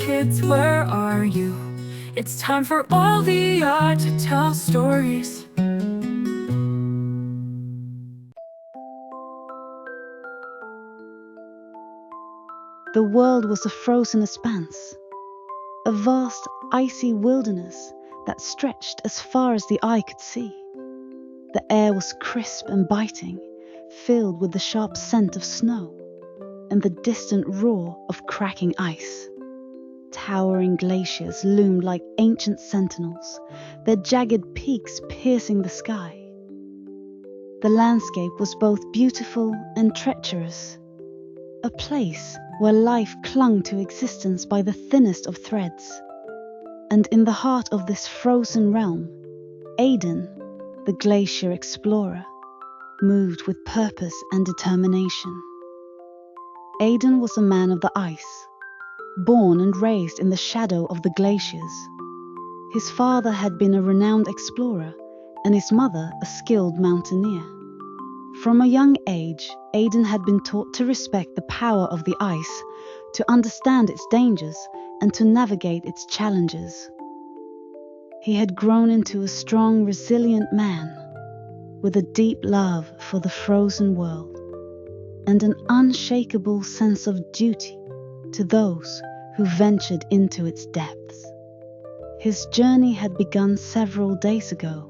kids, where are you? It's time for all the art to tell stories. The world was a frozen expanse, a vast, icy wilderness that stretched as far as the eye could see. The air was crisp and biting, filled with the sharp scent of snow and the distant roar of cracking ice. Towering glaciers loomed like ancient sentinels, their jagged peaks piercing the sky. The landscape was both beautiful and treacherous, a place where life clung to existence by the thinnest of threads. And in the heart of this frozen realm, Aidan, the glacier explorer, moved with purpose and determination. Aidan was a man of the ice, born and raised in the shadow of the glaciers. His father had been a renowned explorer and his mother a skilled mountaineer. From a young age, Aidan had been taught to respect the power of the ice, to understand its dangers, and to navigate its challenges. He had grown into a strong, resilient man, with a deep love for the frozen world, and an unshakable sense of duty to those who ventured into its depths. His journey had begun several days ago,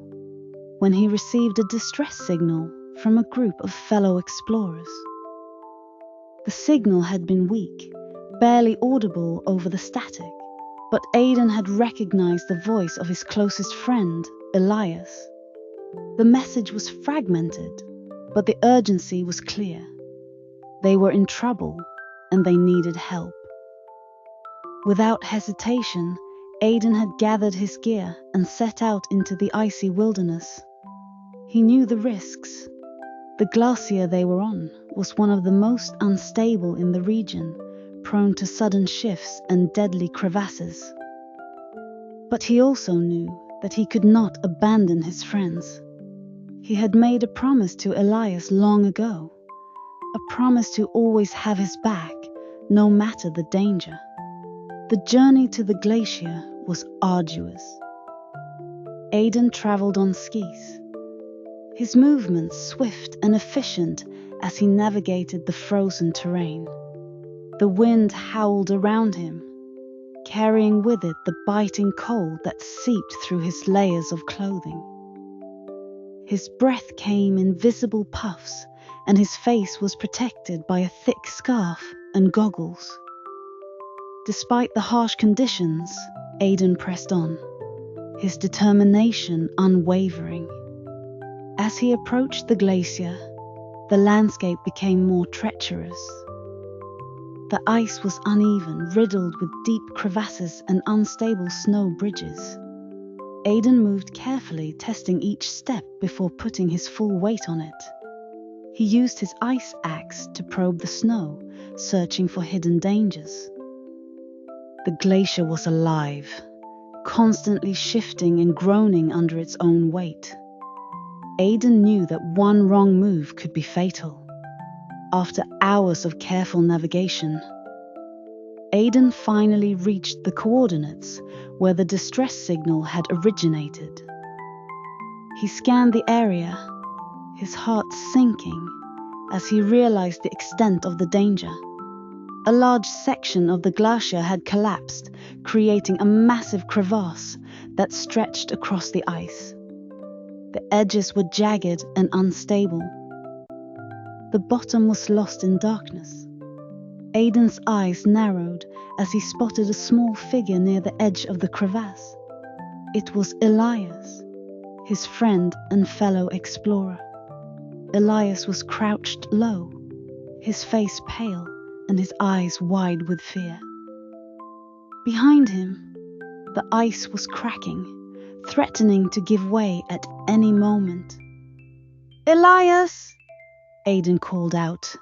when he received a distress signal from a group of fellow explorers. The signal had been weak, barely audible over the static, but Aidan had recognized the voice of his closest friend, Elias. The message was fragmented, but the urgency was clear. They were in trouble, and they needed help. Without hesitation, Aidan had gathered his gear and set out into the icy wilderness. He knew the risks. The glacier they were on was one of the most unstable in the region, prone to sudden shifts and deadly crevasses. But he also knew that he could not abandon his friends. He had made a promise to Elias long ago, a promise to always have his back, no matter the danger. The journey to the glacier was arduous. Aidan traveled on skis, his movements swift and efficient as he navigated the frozen terrain. The wind howled around him, carrying with it the biting cold that seeped through his layers of clothing. His breath came in visible puffs, and his face was protected by a thick scarf and goggles. Despite the harsh conditions, Aidan pressed on, his determination unwavering. As he approached the glacier, the landscape became more treacherous. The ice was uneven, riddled with deep crevasses and unstable snow bridges. Aidan moved carefully, testing each step before putting his full weight on it. He used his ice axe to probe the snow, searching for hidden dangers. The glacier was alive, constantly shifting and groaning under its own weight. Aidan knew that one wrong move could be fatal. After hours of careful navigation, Aidan finally reached the coordinates where the distress signal had originated. He scanned the area, his heart sinking as he realized the extent of the danger. A large section of the glacier had collapsed, creating a massive crevasse that stretched across the ice. The edges were jagged and unstable. The bottom was lost in darkness. Aidan's eyes narrowed as he spotted a small figure near the edge of the crevasse. It was Elias, his friend and fellow explorer. Elias was crouched low, his face pale and his eyes wide with fear. Behind him, the ice was cracking, threatening to give way at any moment. "Elias!" Aidan called out,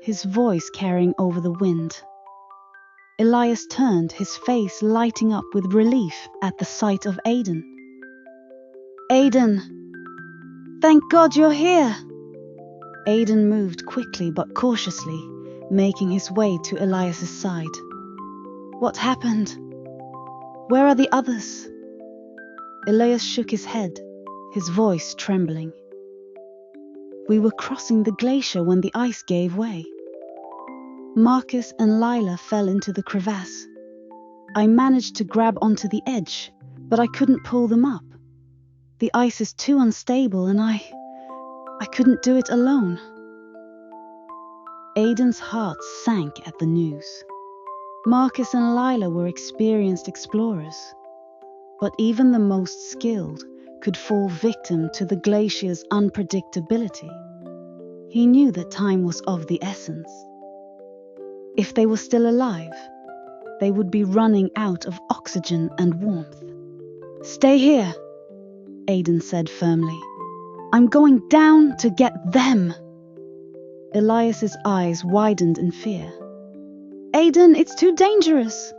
his voice carrying over the wind. Elias turned, his face lighting up with relief at the sight of Aidan. "Aidan! Thank God you're here!" Aidan moved quickly but cautiously, making his way to Elias's side. What happened? Where are the others? Elias shook his head, his voice trembling. We were crossing the glacier when the ice gave way. Marcus and Lila fell into the crevasse. I managed to grab onto the edge, but I couldn't pull them up. The ice is too unstable and I couldn't do it alone. Aidan's heart sank at the news. Marcus and Lila were experienced explorers, but even the most skilled could fall victim to the glacier's unpredictability. He knew that time was of the essence. If they were still alive, they would be running out of oxygen and warmth. Stay here, Aidan said firmly. I'm going down to get them. Elias's eyes widened in fear. Aidan, it's too dangerous.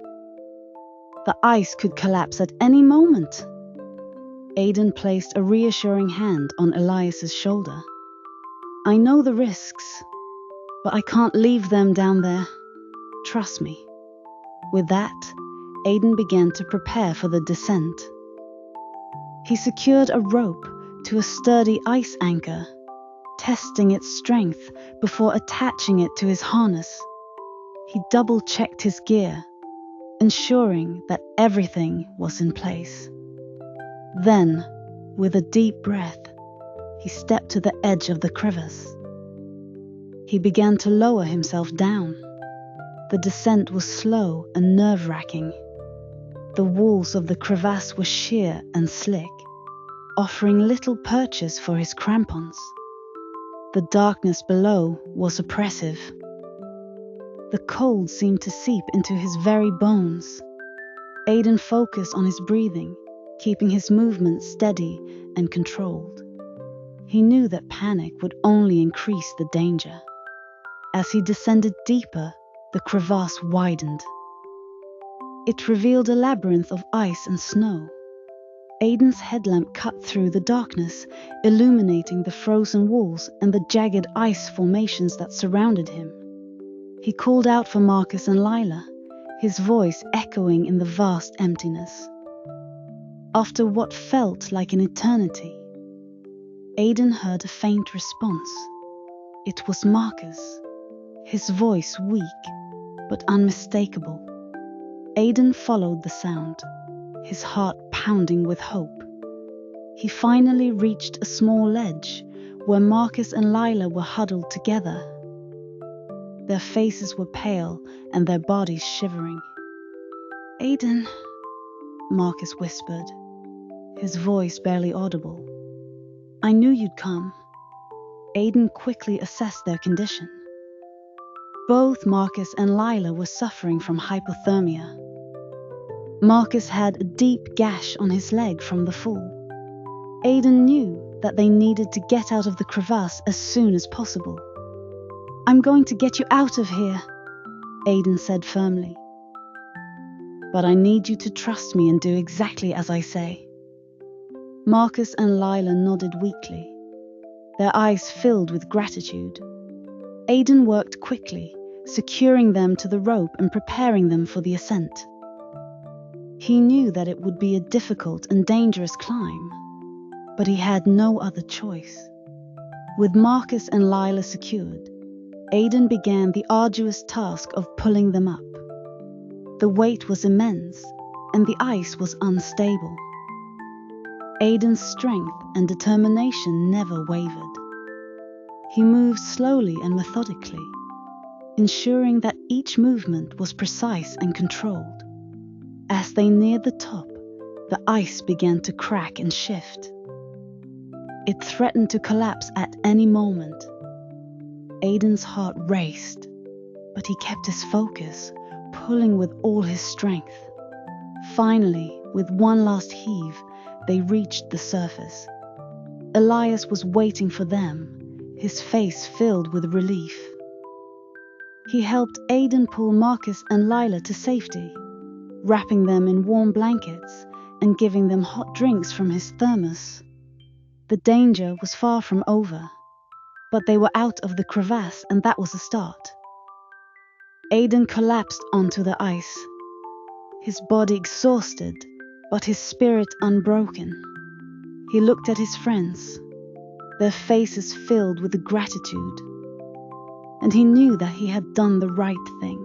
The ice could collapse at any moment. Aidan placed a reassuring hand on Elias's shoulder. I know the risks, but I can't leave them down there. Trust me. With that, Aidan began to prepare for the descent. He secured a rope to a sturdy ice anchor, testing its strength before attaching it to his harness. He double-checked his gear, ensuring that everything was in place. Then, with a deep breath, he stepped to the edge of the crevasse. He began to lower himself down. The descent was slow and nerve-wracking. The walls of the crevasse were sheer and slick, offering little purchase for his crampons. The darkness below was oppressive. The cold seemed to seep into his very bones. Aidan focused on his breathing, keeping his movements steady and controlled. He knew that panic would only increase the danger. As he descended deeper, the crevasse widened. It revealed a labyrinth of ice and snow. Aidan's headlamp cut through the darkness, illuminating the frozen walls and the jagged ice formations that surrounded him. He called out for Marcus and Lila, his voice echoing in the vast emptiness. After what felt like an eternity, Aidan heard a faint response. It was Marcus, his voice weak but unmistakable. Aidan followed the sound, his heart pounding with hope. He finally reached a small ledge where Marcus and Lila were huddled together. Their faces were pale and their bodies shivering. Aidan, Marcus whispered, his voice barely audible. I knew you'd come. Aidan quickly assessed their condition. Both Marcus and Lila were suffering from hypothermia. Marcus had a deep gash on his leg from the fall. Aidan knew that they needed to get out of the crevasse as soon as possible. I'm going to get you out of here, Aidan said firmly. But I need you to trust me and do exactly as I say. Marcus and Lila nodded weakly, their eyes filled with gratitude. Aidan worked quickly, securing them to the rope and preparing them for the ascent. He knew that it would be a difficult and dangerous climb, but he had no other choice. With Marcus and Lila secured, Aidan began the arduous task of pulling them up. The weight was immense, and the ice was unstable. Aidan's strength and determination never wavered. He moved slowly and methodically, ensuring that each movement was precise and controlled. As they neared the top, the ice began to crack and shift. It threatened to collapse at any moment. Aidan's heart raced, but he kept his focus, pulling with all his strength. Finally, with one last heave, they reached the surface. Elias was waiting for them, his face filled with relief. He helped Aidan pull Marcus and Lila to safety, wrapping them in warm blankets and giving them hot drinks from his thermos. The danger was far from over, but they were out of the crevasse and that was a start. Aidan collapsed onto the ice, his body exhausted, but his spirit unbroken. He looked at his friends, their faces filled with gratitude, and he knew that he had done the right thing.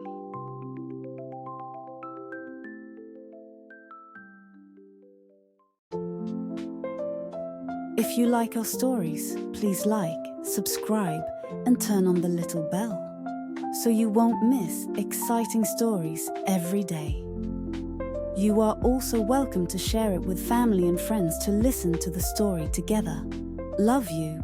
If you like our stories, please like, subscribe, and turn on the little bell so you won't miss exciting stories every day. You are also welcome to share it with family and friends to listen to the story together. Love you.